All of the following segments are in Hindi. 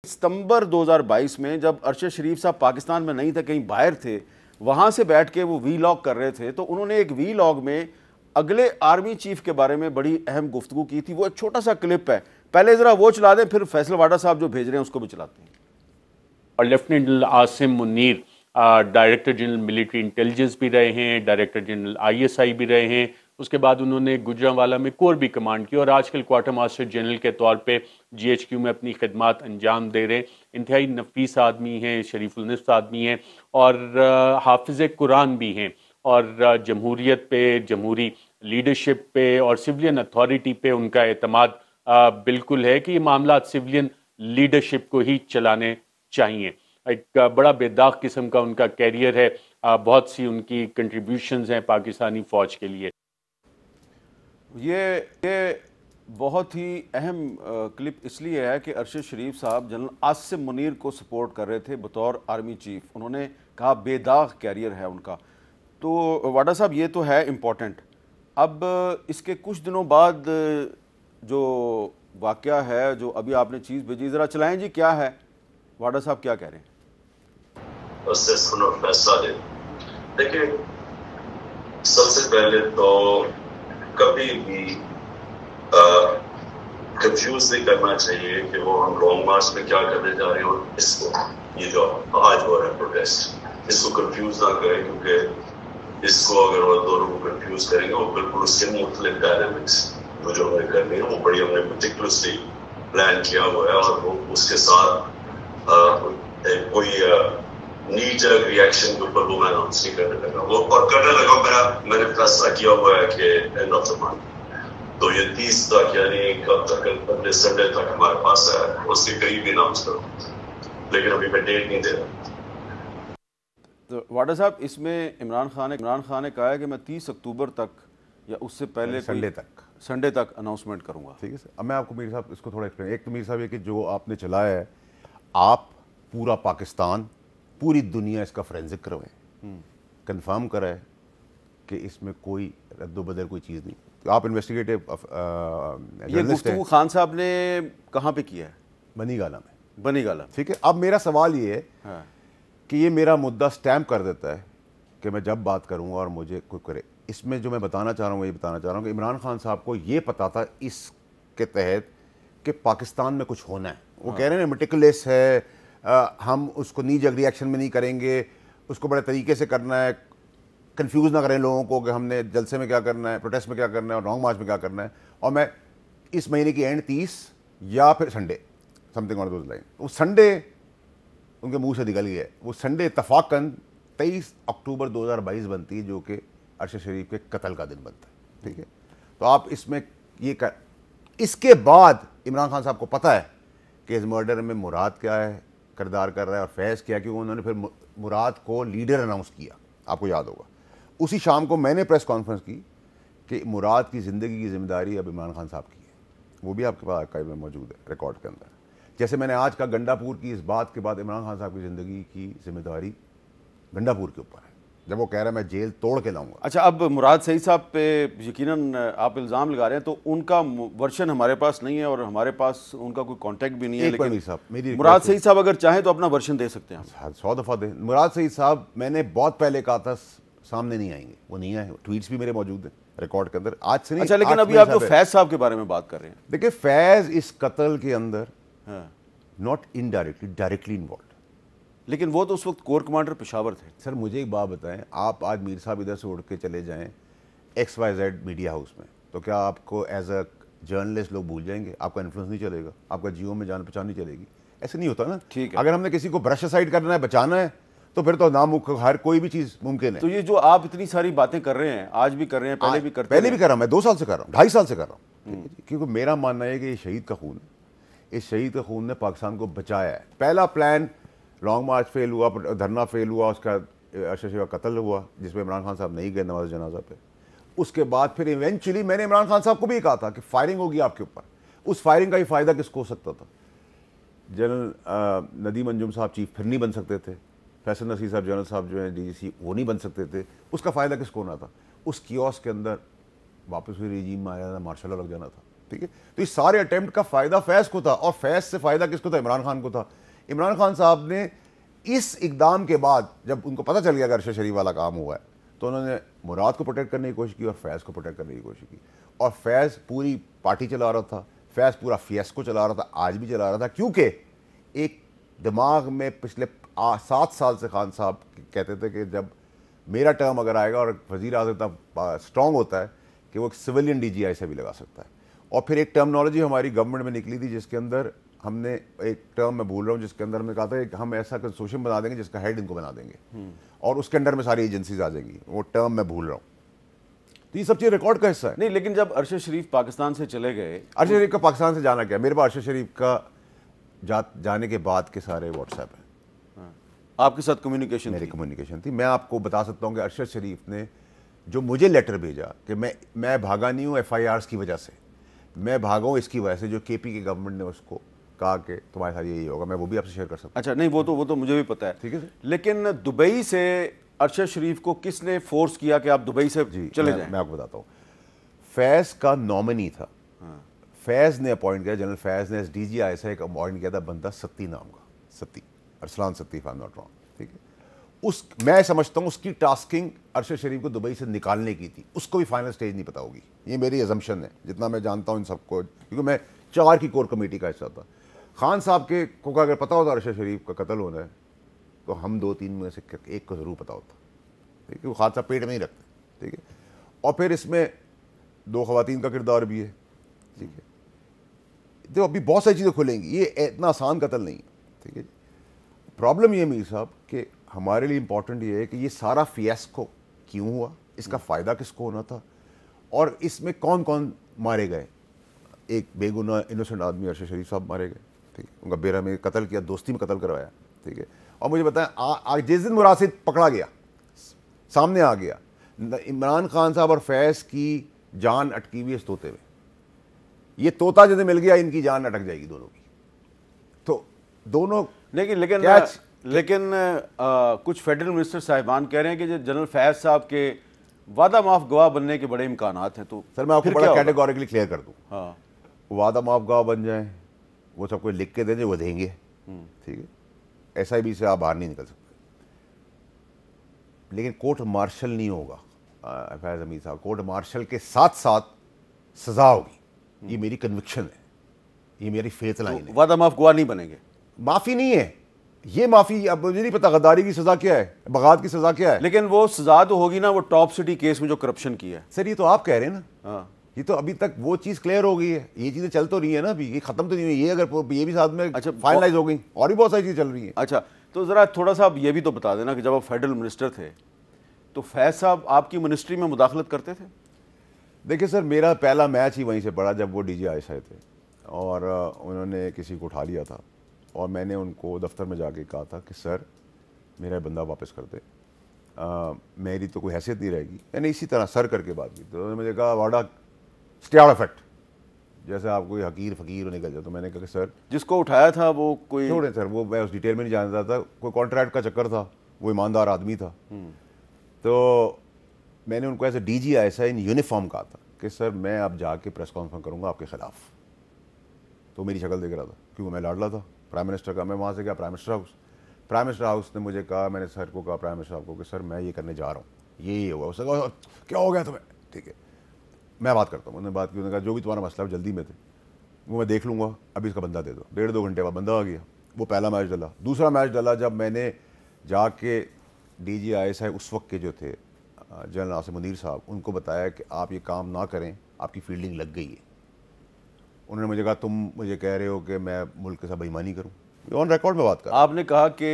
सितंबर 2022 में जब अरशद शरीफ साहब पाकिस्तान में नहीं थे, कहीं बाहर थे, वहाँ से बैठ के वो वीलॉग कर रहे थे, तो उन्होंने एक वीलॉग में अगले आर्मी चीफ के बारे में बड़ी अहम गुफ्तगू की थी। वो एक छोटा सा क्लिप है, पहले ज़रा वो चला दें, फिर फैसल वाडा साहब जो भेज रहे हैं उसको भी चलाते हैं। और lieutenant Asim Munir director general military intelligence भी रहे हैं, डायरेक्टर जनरल ISI भी रहे हैं। उसके बाद उन्होंने गुजरांवाला में कोर भी कमांड की और आजकल क्वार्टर मास्टर जनरल के तौर पे GHQ में अपनी खिदमत अंजाम दे रहे। इंतहाई नफीस आदमी हैं, शरीफुल निफ्स आदमी हैं और हाफिज़ कुरान भी हैं और जमहूरियत पे, जमहूरी लीडरशिप पे और सिविलियन अथॉरिटी पे उनका एतमाद बिल्कुल है कि ये मामला सिविलियन लीडरशिप को ही चलाने चाहिए। एक बड़ा बेदाग किस्म का उनका कैरियर है, बहुत सी उनकी कंट्रीब्यूशंस हैं पाकिस्तानी फ़ौज के लिए। ये बहुत ही अहम क्लिप इसलिए है कि अरशद शरीफ साहब जनरल आसिम मुनीर को सपोर्ट कर रहे थे बतौर आर्मी चीफ। उन्होंने कहा बेदाग कैरियर है उनका। तो वाडा साहब ये तो है इम्पोर्टेंट। अब इसके कुछ दिनों बाद जो वाक़या है, जो अभी आपने चीज़ भेजी, ज़रा चलाएं जी, क्या है वाडा साहब, क्या कह रहे हैं? देखिए, सबसे पहले तो कभी भी कंफ्यूज नहीं करना चाहिए कि वो हम लॉन्ग मार्च में क्या करने जा रहे हैं और इसको, ये जो आज हो रहा है प्रोटेस्ट, इसको कंफ्यूज ना करें, क्योंकि इसको अगर वो दोनों को कंफ्यूज करेंगे वो बिल्कुल उसके मुख्तलिफ डायनामिक्स जो हमें करनी है वो बड़ी हमने पर्टिकुलरली प्लान किया हुआ है और वो उसके साथ कोई नीजर रिएक्शन के ऊपर वो मैं अनाउंस नहीं करने लगा। वो और करने लगा मैंने फैसला किया हुआ है कि एंड ऑफ द मंथ, तो ये 30 तक, यानी कब तक, अगले संडे तक हमारे पास है, उसके करीब भी अनाउंस करूँ, लेकिन अभी मैं डेट नहीं दे रहा। तो वाडा साहब, इसमें इमरान खान ने कहा है कि मैं 30 अक्टूबर तक या उससे पहले संडे तक अनाउंसमेंट करूंगा। ठीक है सर। अब मैं आपको मीर साहब इसको थोड़ा एक्सप्लेन, एक तो मीर साहब ये कि जो आपने चलाया है, आप पूरा पाकिस्तान, पूरी दुनिया इसका फोरेंसिक करवाएं, कंफर्म कराए कि इसमें कोई रद्दोबदल कोई चीज़ नहीं। तो आप इन्वेस्टिगेटिव ये गुफ्तगू खान साहब ने कहाँ पे किया है? बनीगाला में। बनीगाला, ठीक है। अब मेरा सवाल ये है हाँ, कि ये मेरा मुद्दा स्टैम्प कर देता है कि मैं जब बात करूँगा और मुझे कोई करे। इसमें जो मैं बताना चाह रहा हूँ, ये बताना चाह रहा हूँ कि इमरान खान साहब को ये पता था इसके तहत कि पाकिस्तान में कुछ होना है। वो कह रहे हैं मेटिकुलस है, हम उसको नी जग रिएक्शन में नहीं करेंगे, उसको बड़े तरीके से करना है, कंफ्यूज ना करें लोगों को कि हमने जलसे में क्या करना है, प्रोटेस्ट में क्या करना है और लॉन्ग मार्च में क्या करना है। और मैं इस महीने की एंड 30 या फिर Sunday, something on those line, वो संडे उनके मुंह से निकल गया है। वो संडे इत्तफाकन 23 अक्टूबर 2022 बनती है, जो कि अरशद शरीफ के कत्ल का दिन बनता है। ठीक है। तो आप इसमें ये कर, इसके बाद इमरान खान साहब को पता है कि इस मर्डर में मुराद क्या है, किरदार कर रहा है, और फैज़ क्या, क्योंकि उन्होंने फिर मुराद को लीडर अनाउंस किया। आपको याद होगा उसी शाम को मैंने प्रेस कॉन्फ्रेंस की कि मुराद की ज़िंदगी की जिम्मेदारी अब इमरान खान साहब की है। वो भी आपके पास आर्काइव में मौजूद है, रिकॉर्ड के अंदर। जैसे मैंने आज का गंडापुर की इस बात के बाद इमरान खान साहब की ज़िंदगी की जिम्मेदारी गंडापुर के ऊपर है, जब वो कह रहा है मैं जेल तोड़ के लाऊंगा। अच्छा, अब मुराद सईद साहब पे यकीनन आप इल्ज़ाम लगा रहे हैं, तो उनका वर्शन हमारे पास नहीं है और हमारे पास उनका कोई कांटेक्ट भी नहीं है। लेकिन मुराद सईद साहब अगर चाहें तो अपना वर्शन दे सकते हैं। 100 दफ़ा दे। मुराद सईद साहब मैंने बहुत पहले कहा था सामने नहीं आएंगे, वो नहीं आए। ट्वीट्स भी मेरे मौजूद हैं रिकॉर्ड के अंदर, आज से नहीं। अच्छा, लेकिन अभी आप जो फैज़ साहब के बारे में बात कर रहे हैं, देखिए फैज़ इस कत्ल के अंदर नॉट इनडायरेक्टली, डायरेक्टली इन्वॉल्व, लेकिन वो तो उस वक्त कोर कमांडर पेशावर थे। सर मुझे एक बात बताएं, आप आज मीर साहब इधर से उड़ के चले जाएं XYZ मीडिया हाउस में, तो क्या आपको एज अ जर्नलिस्ट लोग भूल जाएंगे? आपका इन्फ्लुएंस नहीं चलेगा, आपका जियो में जान पहचान नहीं चलेगी? ऐसे नहीं होता ना। ठीक है। अगर हमने किसी को ब्रश साइड करना है, बचाना है, तो फिर तो हर कोई भी चीज़ मुमकिन है। तो ये जो आप इतनी सारी बातें कर रहे हैं, आज भी कर रहे हैं, पहले भी कर रहा हूँ, मैं 2 साल से कर रहा हूँ, 2.5 साल से कर रहा हूँ, क्योंकि मेरा मानना है कि ये शहीद का खून है। इस शहीद का खून ने पाकिस्तान को बचाया है। पहला प्लान लॉन्ग मार्च फेल हुआ, धरना फेल हुआ, उसका अरशद शरीफ का कत्ल हुआ, जिसमें इमरान खान साहब नहीं गए नमाज जनाजा पे। उसके बाद फिर इवेंचुअली मैंने इमरान खान साहब को भी कहा था कि फायरिंग होगी आपके ऊपर। उस फायरिंग का ही फ़ायदा किसको हो सकता था? जनरल नदीम अंजुम साहब चीफ फिर नहीं बन सकते थे, फैसल नसीर साहब जनरल साहब जो हैं DGC वो नहीं बन सकते थे। उसका फ़ायदा किसको होना था? उस कियोस्क के अंदर वापस फिर रिजीम में आया था, मार्शल लॉ लग जाना था। ठीक है। तो इस सारे अटेम्प्ट का फ़ायदा फैज़ को था, और फैज़ से फ़ायदा किसको था? इमरान खान को था। इमरान खान साहब ने इस इकदाम के बाद जब उनको पता चल गया कि अरशद शरीफ वाला काम हुआ है, तो उन्होंने मुराद को प्रोटेक्ट करने की कोशिश की और फैज़ को प्रोटेक्ट करने की कोशिश की। और फैज़ पूरी पार्टी चला रहा था, फैज़ पूरा फियास्को चला रहा था, आज भी चला रहा था, क्योंकि एक दिमाग में पिछले 7 साल से खान साहब कहते थे कि जब मेरा टर्म अगर आएगा और वज़ीर आज़म इतना स्ट्रॉन्ग होता है कि वो एक सिविलियन DGI से भी लगा सकता है। और फिर एक टर्मिनोलॉजी हमारी गवर्नमेंट में निकली थी जिसके अंदर हमने एक टर्म मैं भूल रहा हूँ, जिसके अंदर हमने कहा था कि हम ऐसा कंसोर्शियम बना देंगे जिसका हेड इनको बना देंगे और उसके अंडर में सारी एजेंसीज आ जाएंगी। वो टर्म मैं भूल रहा हूँ। तो ये सब चीज़ रिकॉर्ड का हिस्सा है। नहीं, लेकिन जब अरशद शरीफ पाकिस्तान से चले गए, अरशद शरीफ का पाकिस्तान से जाना क्या? मेरे पास अरशद शरीफ का जाने के बाद के सारे व्हाट्सएप हैं। आपके साथ कम्युनिकेशन मेरी कम्युनिकेशन थी। मैं आपको बता सकता हूँ कि अरशद शरीफ ने जो मुझे लेटर भेजा कि मैं भागा नहीं हूँ FIRs की वजह से, मैं भागा हूँ इसकी वजह से जो KP की गवर्नमेंट ने उसको कहा कि तुम्हारे साथ यही होगा, मैं वो भी आपसे शेयर कर सकता हूँ। अच्छा, नहीं वो तो मुझे भी पता है, ठीक है। लेकिन दुबई से अरशद शरीफ को किसने फोर्स किया कि आप दुबई से चले जाएं? मैं आपको बताता हूँ। फैज़ का नॉमिनी था। फैज़ ने अपॉइंट किया, जनरल फैज़ ने DGI से एक अपॉइंट किया था बंदा सत्ती नाम का, Satti, Arsalan Satti, if I am not wrong, ठीक है। मैं समझता हूँ उसकी टास्किंग अरशद शरीफ को दुबई से निकालने की थी। उसको भी फाइनल स्टेज नहीं पता होगी, ये मेरी अजम्पशन है, जितना मैं जानता हूँ इन सबको, क्योंकि मैं 4 की कोर कमेटी का हिस्सा था। खान साहब के को अगर पता होता अरशद शरीफ का कत्ल होना है तो हम 2-3 में से एक को ज़रूर पता होता, ठीक है। वो खान साहब पेट में ही रखते, ठीक है। और फिर इसमें 2 ख़वातीन का किरदार भी है, ठीक है। तो अभी बहुत सारी चीज़ें खुलेंगी, ये इतना आसान कत्ल नहीं है, ठीक है। प्रॉब्लम ये मीर साहब कि हमारे लिए इंपॉर्टेंट ये है कि ये सारा फियास्को क्यों हुआ, इसका फ़ायदा किसको होना था, और इसमें कौन कौन मारे गए। एक बेगुनाह इनोसेंट आदमी अरशद शरीफ साहब मारे गए, ठीक है। उनका बेरा में कत्ल किया, दोस्ती में कत्ल करवाया, ठीक है। और मुझे बताएं जिस दिन मुरासिद पकड़ा गया, सामने आ गया, इमरान खान साहब और फैज़ की जान अटकी हुई है इस तोते में। ये तोता जिसे मिल गया, इनकी जान अटक जाएगी दोनों की। तो दोनों लेकिन कुछ फेडरल मिनिस्टर साहिबान कह रहे हैं कि जनरल फैज साहब के वादा माफ गवाह बनने के बड़े इम्कानात हैं। तो सर मैं आपको बड़ा कैटेगोरिकली क्लियर कर दूं, हाँ, वादा माफ गवाह बन जाए, वो सबको लिख के देंगे, वो देंगे, ठीक है। SIB से आप बाहर नहीं निकल सकते, लेकिन कोर्ट मार्शल नहीं होगा। फैज़ हमीद साहब, कोर्ट मार्शल के साथ साथ सजा होगी, ये मेरी कन्विक्शन है, ये मेरी फेथ लाइन है। वादा माफ गवाह नहीं बनेंगे, माफ़ी नहीं है ये माफ़ी। अब मुझे नहीं पता गद्दारी की सज़ा क्या है, बगावत की सज़ा क्या है, लेकिन वो सजा तो होगी ना, वो टॉप सिटी केस में जो करप्शन की है। सर ये तो आप कह रहे हैं ना, हाँ, ये तो अभी तक वो चीज़ क्लियर हो गई है, ये चीज़ें चल तो रही है ना, अभी ये ख़त्म तो नहीं हुई, ये अगर ये भी साथ में अच्छा फाइनलाइज हो गई, और भी बहुत सारी चीज़ें चल रही हैं। अच्छा, तो ज़रा थोड़ा सा आप ये भी तो बता देना कि जब आप फेडरल मिनिस्टर थे तो फैज साहब आपकी मिनिस्ट्री में मुदाखलत करते थे? देखिए सर, मेरा पहला मैच ही वहीं से पड़ा जब वो DGI से थे, और उन्होंने किसी को उठा लिया था, और मैंने उनको दफ्तर में जाके कहा था कि सर मेरा बंदा वापस कर दे, मेरी तो कोई हैसियत नहीं रहेगी। मैंने इसी तरह सर करके बात की, तो उन्होंने मुझे कहा वाडा स्टे आउट ऑफ इट, जैसे आप कोई हकीर फ़कीर निकल जाए। तो मैंने कहा कि सर जिसको उठाया था वो कोई छोड़े सर, वो मैं उस डिटेल में नहीं जानता था, कोई कॉन्ट्रैक्ट का चक्कर था, वो ईमानदार आदमी था। तो मैंने उनको ऐसे DGI ऐसा इन यूनिफॉर्म कहा था कि सर मैं अब जाके प्रेस कॉन्फ्रेंस करूँगा आपके ख़िलाफ़। तो मेरी शक्ल देख रहा था क्योंकि मैं लाडला था प्राइम मिनिस्टर का। मैं वहाँ से गया प्राइम मिनिस्टर हाउस ने मुझे कहा, मैंने सर को कहा, प्राइम मिनिस्टर साहब को, कि सर मैं ये करने जा रहा हूँ, ये हुआ। उसने कहा क्या हो गया तुम्हें? ठीक है मैं बात करता हूँ। उन्होंने बात की, उन्होंने कहा जो भी तुम्हारा मसला है जल्दी में थे वो मैं देख लूँगा, अभी इसका बंदा दे दो। 1.5-2 घंटे बाद बंदा आ गया। वो पहला मैच डला। दूसरा मैच डला जब मैंने जाके DGI साहब उस वक्त के जो थे जनरल आसिम मुनीर साहब, उनको बताया कि आप ये काम ना करें, आपकी फील्डिंग लग गई है। उन्होंने मुझे कहा तुम मुझे कह रहे हो कि मैं मुल्क के साथ बेईमानी करूं। ऑन रिकॉर्ड में बात कर, आपने कहा कि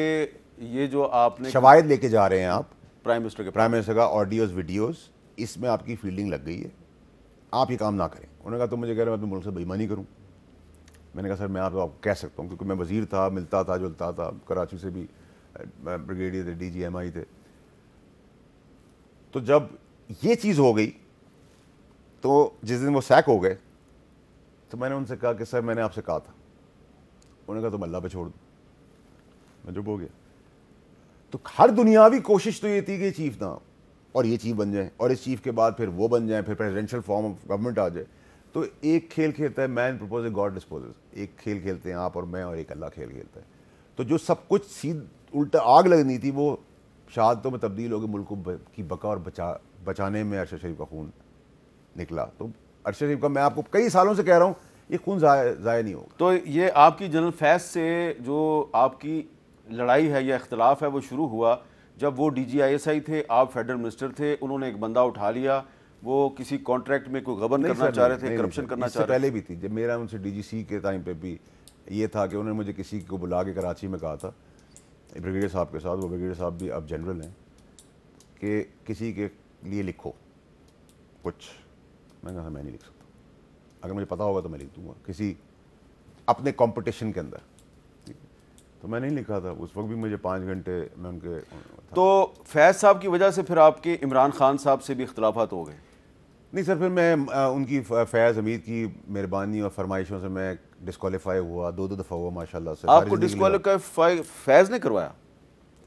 ये जो आपने शवाहिद लेके जा रहे हैं आप प्राइम मिनिस्टर का ऑडियोज वीडियोस, इसमें आपकी फील्डिंग लग गई है, आप ये काम ना करें। उन्होंने कहा तुम मुझे कह रहे हो मैं मुल्क से बेईमानी करूँ। मैंने कहा सर मैं आपको कह सकता हूँ, क्योंकि मैं वज़ीर था, मिलता था जुलता था, कराची से भी ब्रिगेडियर थे, DGMI थे। तो जब ये चीज़ हो गई तो जिस दिन वो सैक हो गए तो मैंने उनसे कहा कि सर मैंने आपसे कहा था। उन्होंने कहा तुम अल्लाह पे छोड़ दो। मैं चुप हो गया। तो हर दुनियावी कोशिश तो ये थी कि चीफ ना और ये चीफ बन जाए, और इस चीफ के बाद फिर वो बन जाए, फिर प्रेसिडेंशियल फॉर्म ऑफ गवर्नमेंट आ जाए। तो एक खेल खेलता है मैन प्रपोज गॉड डिस्पोजेस, एक खेल खेलते हैं आप और मैं और एक अल्लाह खेल खेलता है। तो जो सब कुछ सीध उल्टा आग लगनी थी वो शहादतों में तब्दील हो गई, मुल्क की बका और बचाने में अरशद शरीफ का खून निकला। तो अरशद शरीफ का मैं आपको कई सालों से कह रहा हूँ ये खून ज़ाया नहीं होगा। तो ये आपकी जनरल फैज से जो आपकी लड़ाई है या इख्तलाफ है वो शुरू हुआ जब वो DGISI थे, आप फेडरल मिनिस्टर थे, उन्होंने एक बंदा उठा लिया, वो किसी कॉन्ट्रैक्ट में कोई गबन करना चाह रहे थे, करप्शन करना चाह रहे थे। पहले भी थी, जब मेरा उनसे DGC के टाइम पे भी ये था कि उन्होंने मुझे किसी को बुला के कराची में कहा था ब्रिगेडियर साहब के साथ, वो ब्रिगेडियर साहब भी अब जनरल हैं, कि किसी के लिए लिखो कुछ। मैं कहा मैं नहीं लिख सकता, अगर मुझे पता होगा तो मैं लिख दूंगा किसी अपने कंपटीशन के अंदर। तो मैं नहीं लिखा था उस वक्त भी, मुझे 5 घंटे मैं उनके तो फैज़ साहब की वजह से फिर आपके इमरान खान साहब से भी इख्तलाफात हो गए? नहीं सर, फिर मैं उनकी फैज़ हमीद की मेहरबानी और फरमाइशों से मैं डिस्क्वालीफाई हुआ, 2 दफ़ा हुआ माशाल्लाह से। आपको डिस्क्वालीफाई फैज़ ने करवाया?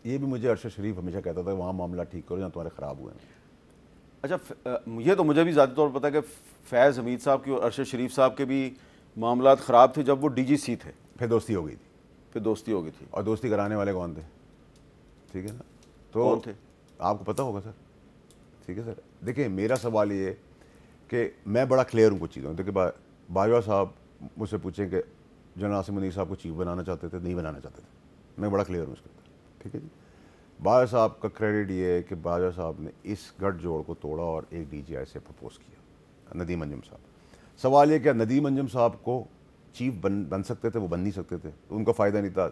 ये भी मुझे अरशद शरीफ हमेशा कहता था वहाँ मामला ठीक करो जहाँ तुम्हारे ख़राब हुए हैं। अच्छा, ये तो मुझे भी ज़्यादा तौर पर पता है कि फैज़ हमीद साहब की और अरशद शरीफ साहब के भी मामला ख़राब थे जब वो DGC थे, फिर दोस्ती हो गई थी। फिर दोस्ती हो गई थी। और दोस्ती कराने वाले कौन थे? ठीक है ना, तो कौन थे? आपको पता होगा सर। ठीक है सर, देखिए मेरा सवाल ये कि मैं बड़ा क्लियर हूँ कुछ चीज़ों। देखिए बाजवा साहब मुझसे पूछें कि जनरल आसिम मुनीर साहब को चीफ बनाना चाहते थे, नहीं बनाना चाहते थे, मैं बड़ा क्लियर हूँ इसके ऊपर। ठीक है जी, बाजवा साहब का क्रेडिट ये है कि बाजवा साहब ने इस गठजोड़ को तोड़ा और एक DGI से प्रपोज किया, नदीम अंजुम साहब। सवाल ये क्या नदीम अंजुम साहब को चीफ बन सकते थे? वो बन नहीं सकते थे, तो उनका फ़ायदा नहीं था।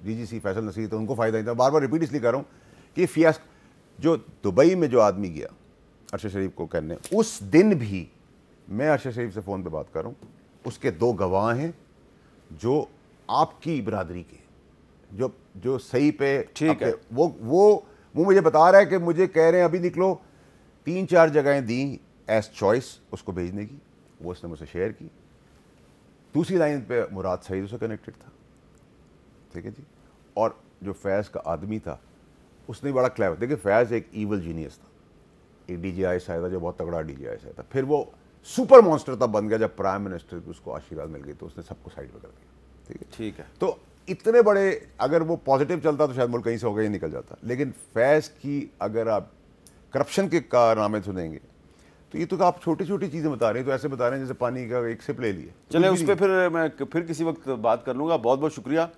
DGC फैसल नसीर था, उनको फ़ायदा नहीं था। बार बार रिपीट इसलिए कर रहा हूँ कि फियास जो दुबई में जो आदमी गया अरशद शरीफ को करने, उस दिन भी मैं अरशद शरीफ से फ़ोन पे बात कर रहा हूँ, उसके 2 गवाह हैं जो आपकी बरादरी के, जो सही पे ठीक है। वो मुझे बता रहा है कि मुझे कह रहे हैं अभी निकलो, 3-4 जगहें दी एज चॉइस उसको भेजने की, वो उसने मुझसे शेयर की। दूसरी लाइन पे मुराद सईद उससे कनेक्टेड था। ठीक है जी, और जो फैज़ का आदमी था उसने बड़ा क्लेवर, देखिए फैज़ एक ईवल जीनियस था, एक DGI था जो बहुत तगड़ा DGI था, फिर वो सुपर मॉन्स्टर तब बन गया जब प्राइम मिनिस्टर को उसको आशीर्वाद मिल गई तो उसने सबको साइड में कर दिया। ठीक है, ठीक है। तो इतने बड़े, अगर वो पॉजिटिव चलता तो शायद मुल्क कहीं से होकर ही निकल जाता, लेकिन फैज़ की अगर आप करप्शन के कारनामे सुनेंगे तो ये तो आप छोटी छोटी चीज़ें बता रहे हैं, तो ऐसे बता रहे हैं जैसे पानी का एक सिप ले लिए। चले उस पर फिर मैं फिर किसी वक्त बात कर लूँगा। बहुत बहुत शुक्रिया।